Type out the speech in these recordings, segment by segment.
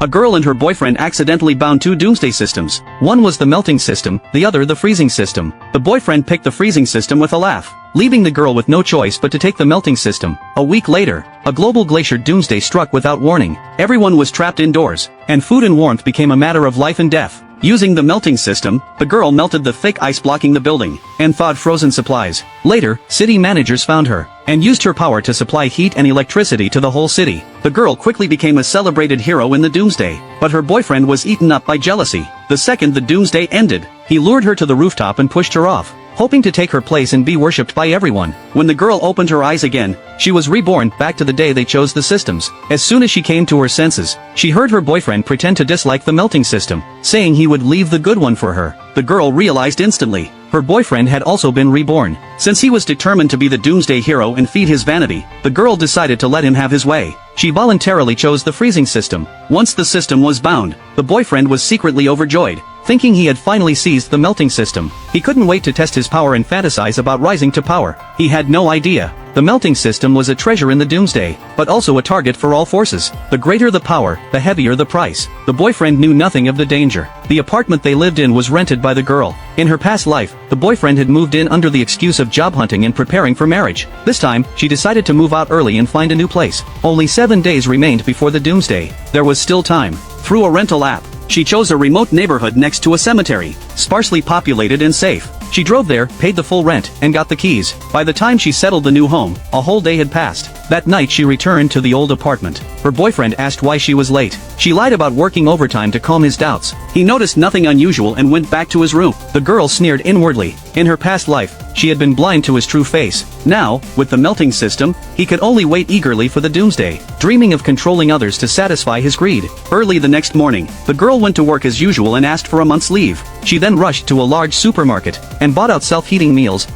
A girl and her boyfriend accidentally bound two doomsday systems. One was the melting system, the other the freezing system. The boyfriend picked the freezing system with a laugh, leaving the girl with no choice but to take the melting system. A week later, a global glacier doomsday struck without warning. Everyone was trapped indoors, and food and warmth became a matter of life and death. Using the melting system, the girl melted the thick ice blocking the building, and thawed frozen supplies. Later, city managers found her, and used her power to supply heat and electricity to the whole city. The girl quickly became a celebrated hero in the doomsday, but her boyfriend was eaten up by jealousy. The second the doomsday ended, he lured her to the rooftop and pushed her off, hoping to take her place and be worshipped by everyone. When the girl opened her eyes again, she was reborn back to the day they chose the systems. As soon as she came to her senses, she heard her boyfriend pretend to dislike the melting system, saying he would leave the good one for her. The girl realized instantly, her boyfriend had also been reborn. Since he was determined to be the doomsday hero and feed his vanity, the girl decided to let him have his way. She voluntarily chose the freezing system. Once the system was bound, the boyfriend was secretly overjoyed, thinking he had finally seized the melting system. He couldn't wait to test his power and fantasize about rising to power. He had no idea the melting system was a treasure in the doomsday, but also a target for all forces. The greater the power, the heavier the price. The boyfriend knew nothing of the danger. The apartment they lived in was rented by the girl. In her past life, the boyfriend had moved in under the excuse of job hunting and preparing for marriage. This time, she decided to move out early and find a new place. Only 7 days remained before the doomsday. There was still time. Through a rental app, she chose a remote neighborhood next to a cemetery, sparsely populated and safe. She drove there, paid the full rent, and got the keys. By the time she settled the new home, a whole day had passed. That night she returned to the old apartment. Her boyfriend asked why she was late. She lied about working overtime to calm his doubts. He noticed nothing unusual and went back to his room. The girl sneered inwardly. In her past life, she had been blind to his true face. Now, with the melting system, he could only wait eagerly for the doomsday, dreaming of controlling others to satisfy his greed. Early the next morning, the girl went to work as usual and asked for a month's leave. She then rushed to a large supermarket and bought out self-heating meals,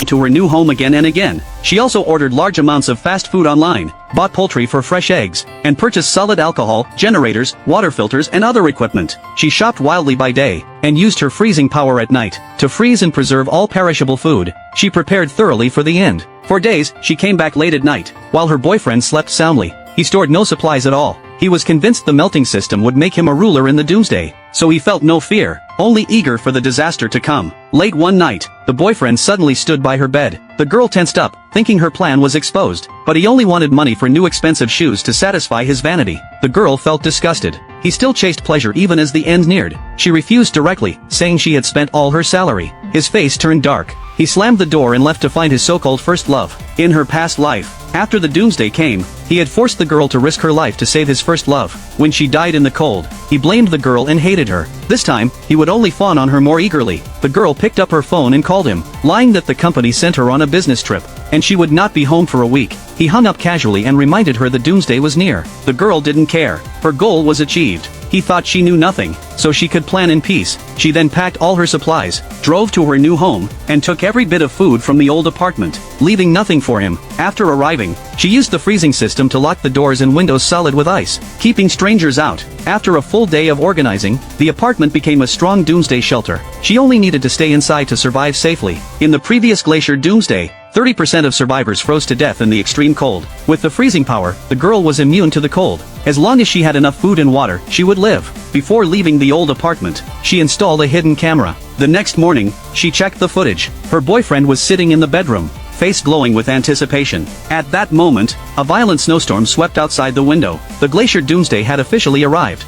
to her new home again and again. She also ordered large amounts of fast food online, bought poultry for fresh eggs, and purchased solid alcohol, generators, water filters and other equipment. She shopped wildly by day, and used her freezing power at night, to freeze and preserve all perishable food. She prepared thoroughly for the end. For days, she came back late at night, while her boyfriend slept soundly. He stored no supplies at all. He was convinced the melting system would make him a ruler in the doomsday, so he felt no fear, only eager for the disaster to come. Late one night, the boyfriend suddenly stood by her bed. The girl tensed up, thinking her plan was exposed, but he only wanted money for new expensive shoes to satisfy his vanity. The girl felt disgusted. He still chased pleasure even as the end neared. She refused directly, saying she had spent all her salary. His face turned dark. He slammed the door and left to find his so-called first love. In her past life, after the doomsday came, he had forced the girl to risk her life to save his first love. When she died in the cold, he blamed the girl and hated her. This time, he would only fawn on her more eagerly. The girl picked up her phone and called him, lying that the company sent her on a business trip, and she would not be home for a week. He hung up casually and reminded her the doomsday was near. The girl didn't care. Her goal was achieved. He thought she knew nothing, so she could plan in peace. She then packed all her supplies, drove to her new home, and took every bit of food from the old apartment, leaving nothing for him. After arriving, she used the freezing system to lock the doors and windows solid with ice, keeping strangers out. After a full day of organizing, the apartment became a strong doomsday shelter. She only needed to stay inside to survive safely. In the previous glacier doomsday, 30% of survivors froze to death in the extreme cold. With the freezing power, the girl was immune to the cold. As long as she had enough food and water, she would live. Before leaving the old apartment, she installed a hidden camera. The next morning, she checked the footage. Her boyfriend was sitting in the bedroom, face glowing with anticipation. At that moment, a violent snowstorm swept outside the window. The glacier doomsday had officially arrived.